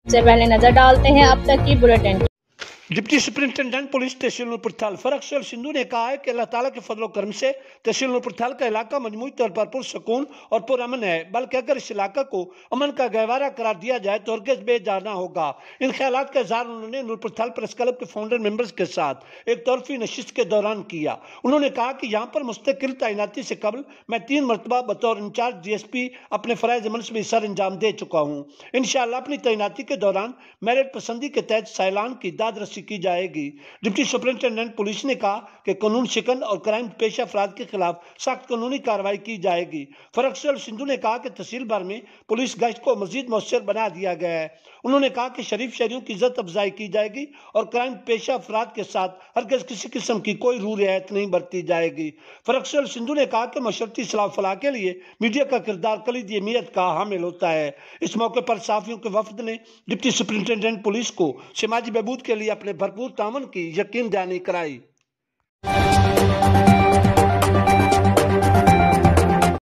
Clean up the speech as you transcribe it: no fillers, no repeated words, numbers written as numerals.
سے پہلے نظر ڈالتے ہیں اب تک کی بلیٹن۔ ڈپٹی سپرنٹینڈنٹ پولیس تحصیل نور پرتھال فرخ سندھو نے کہا ہے کہ اللہ تعالیٰ کے فضل و کرم سے تحصیل نور پرتھال کا علاقہ مجموعی طور پر پرسکون اور پرامن ہے، بلکہ اگر اس علاقہ کو امن کا گہوارہ قرار دیا جائے تو ہرگز بے جانا ہوگا۔ ان خیالات کا اظہار انہوں نے نور پرتھال پریس کلب کے فاؤنڈر ممبرز کے ساتھ ایک طرفی نشست کے دوران کیا۔ انہوں نے کہا کہ یہاں پر مستقل تعیناتی سے قبل میں 3 مرتبہ بطور انچارج ڈی ایس پی اپنے فرائض منصبی سر انجام دے چکا ہوں۔ انشاءاللہ اپنی تعیناتی کے دوران میرٹ پسندی کے تحت سائلان کی داد رسی کی جائے گی۔ ڈپٹی سپرنٹینڈنٹ پولیس نے کہا کہ قانون شکن اور کرائم پیشہ افراد کے خلاف سخت قانونی کارروائی کی جائے گی۔ فرخ سندھو نے کہا کہ تحصیل بھر میں پولیس گشت کو مزید مؤثر بنا دیا گیا ہے۔ انہوں نے کہا کہ شریف شہریوں کی عزت افزائی کی جائے گی اور کرائم پیشہ افراد کے ساتھ ہرگز کسی قسم کی کوئی رو رعایت نہیں برتی جائے گی۔ فرخ سندھو نے کہا کہ معاشرتی اصلاح و فلاح کے لیے میڈیا کا کردار کلیدی اہمیت کا حامل ہوتا ہے۔ اس موقع پر صحافیوں کے وفد نے ڈپٹی سپرنٹینڈنٹ پولیس کو سماجی بہبود کے لیے اپنے بھرپور تعاون کی یقین دہانی کرائی۔